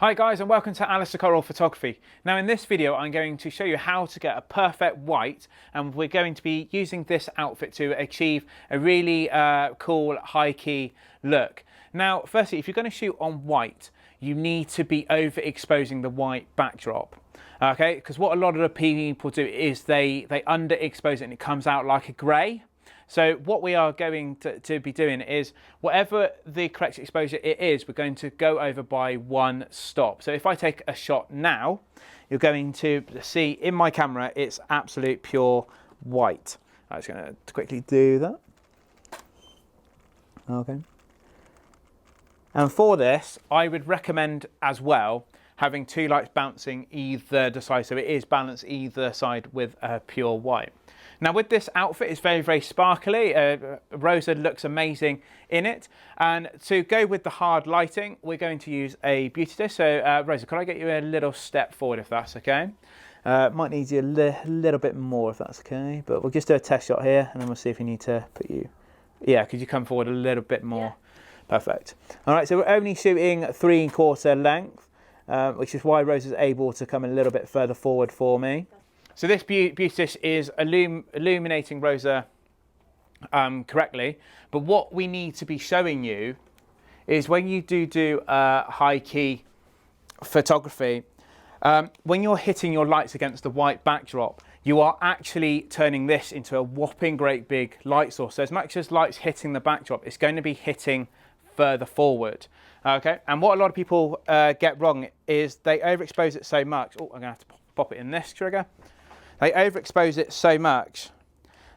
Hi guys, and welcome to Alistair Coral Photography. Now in this video I'm going to show you how to get a perfect white, and we're going to be using this outfit to achieve a really cool high key look. Now firstly, if you're going to shoot on white, you need to be overexposing the white backdrop. Okay, because what a lot of the people do is they underexpose it and it comes out like a grey. So what we are going to be doing is, whatever the correct exposure it is, we're going to go over by one stop. So if I take a shot now, you're going to see in my camera, it's absolute pure white. I'm just going to quickly do that. Okay. And for this, I would recommend as well having two lights bouncing either side, so it is balanced either side with a pure white. Now with this outfit, it's very, very sparkly. Rosa looks amazing in it. And to go with the hard lighting, we're going to use a beauty dish. So Rosa, could I get you a little step forward if that's okay? Might need you a little bit more if that's okay. But we'll just do a test shot here and then we'll see if we need to put you... Yeah, could you come forward a little bit more? Yeah. Perfect. All right, so we're only shooting 3¼ length, which is why Rosa's able to come a little bit further forward for me. So this beauty dish is illuminating Rosa correctly, but what we need to be showing you is when you do high key photography, when you're hitting your lights against the white backdrop, you are actually turning this into a whopping great big light source. So as much as light's hitting the backdrop, it's going to be hitting further forward. Okay, and what a lot of people get wrong is they overexpose it so much. Oh, I'm gonna have to pop it in this trigger. They overexpose it so much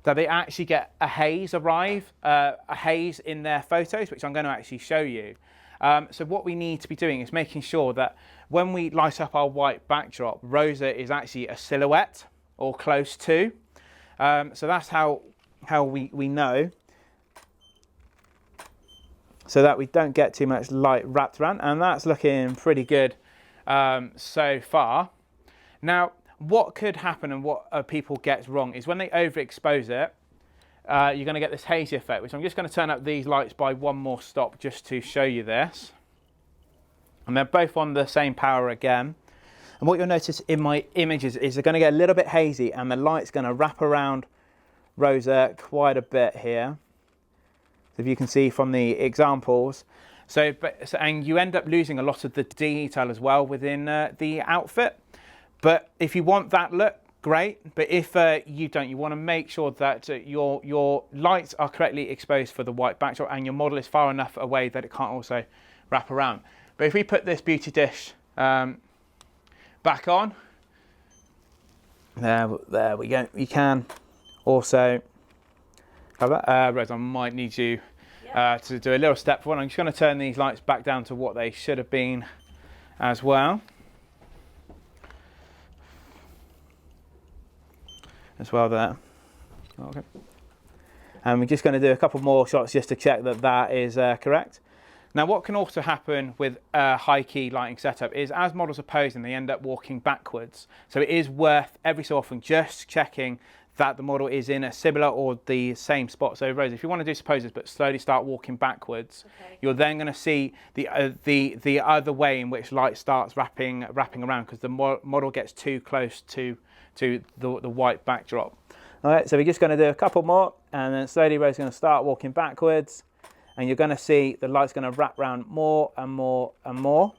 that they actually get a haze a haze in their photos, which I'm going to actually show you. So what we need to be doing is making sure that when we light up our white backdrop, Rosa is actually a silhouette or close to. So that's how we know, so that we don't get too much light wrapped around, and that's looking pretty good so far. Now, what could happen and what people get wrong is when they overexpose it, you're going to get this hazy effect, which I'm just going to turn up these lights by one more stop just to show you this. And they're both on the same power again. And what you'll notice in my images is they're going to get a little bit hazy and the light's going to wrap around Rosa quite a bit here. So if you can see from the examples. And you end up losing a lot of the detail as well within the outfit. But if you want that look, great. But if you don't, you want to make sure that your lights are correctly exposed for the white backdrop and your model is far enough away that it can't also wrap around. But if we put this beauty dish back on, there we go. You can also have that. Rose, I might need you to do a little step forward. I'm just going to turn these lights back down to what they should have been as well. As well there. Okay. And we're just going to do a couple more shots just to check that that is correct. Now what can also happen with a high key lighting setup is as models are posing, they end up walking backwards. So it is worth every so often just checking that the model is in a similar or the same spot. So Rose, if you want to do poses but slowly start walking backwards, okay, you're then going to see the other way in which light starts wrapping around, because the model gets too close to the white backdrop. All right, so we're just going to do a couple more, and then slowly Rose's going to start walking backwards, and you're going to see the light's going to wrap around more and more and more.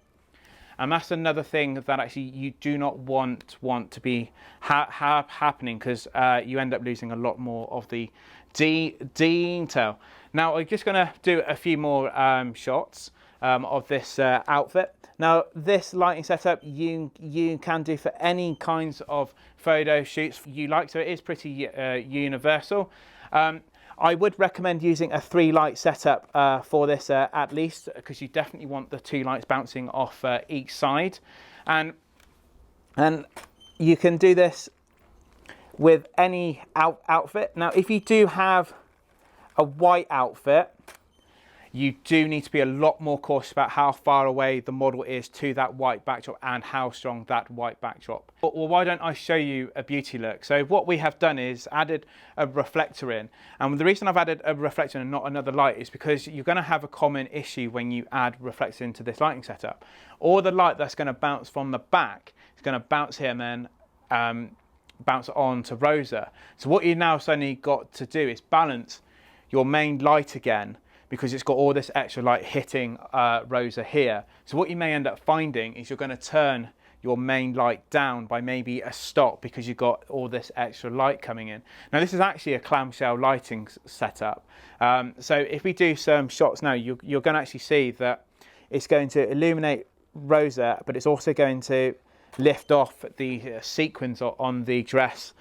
And that's another thing that actually you do not want to be happening, because you end up losing a lot more of the detail. Now we're just going to do a few more shots of this outfit. Now this lighting setup you can do for any kinds of photo shoots you like, so it is pretty universal. I would recommend using a 3-light setup for this at least, because you definitely want the 2 lights bouncing off each side. And you can do this with any outfit. Now if you do have a white outfit, you do need to be a lot more cautious about how far away the model is to that white backdrop and how strong that white backdrop. Well, why don't I show you a beauty look? So what we have done is added a reflector in, and the reason I've added a reflector and not another light is because you're going to have a common issue when you add reflector into this lighting setup. All the light that's going to bounce from the back is going to bounce here and then bounce on to Rosa. So what you now suddenly got to do is balance your main light again, because it's got all this extra light hitting Rosa here. So what you may end up finding is you're going to turn your main light down by maybe a stop because you've got all this extra light coming in. Now this is actually a clamshell lighting setup. So if we do some shots now, you're going to actually see that it's going to illuminate Rosa, but it's also going to lift off the sequins on the dress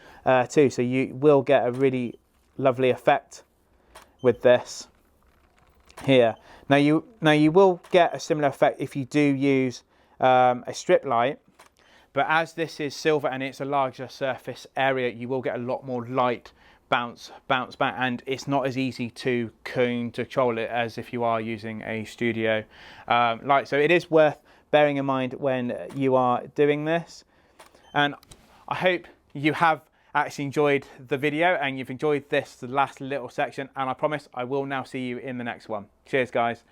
too. So you will get a really lovely effect with this here. Now you will get a similar effect if you do use a strip light, but as this is silver and it's a larger surface area, you will get a lot more light bounce back, and it's not as easy to control it as if you are using a studio light. So it is worth bearing in mind when you are doing this, and I hope you have actually enjoyed the video and you've enjoyed the last little section, and I promise I will now see you in the next one. Cheers guys.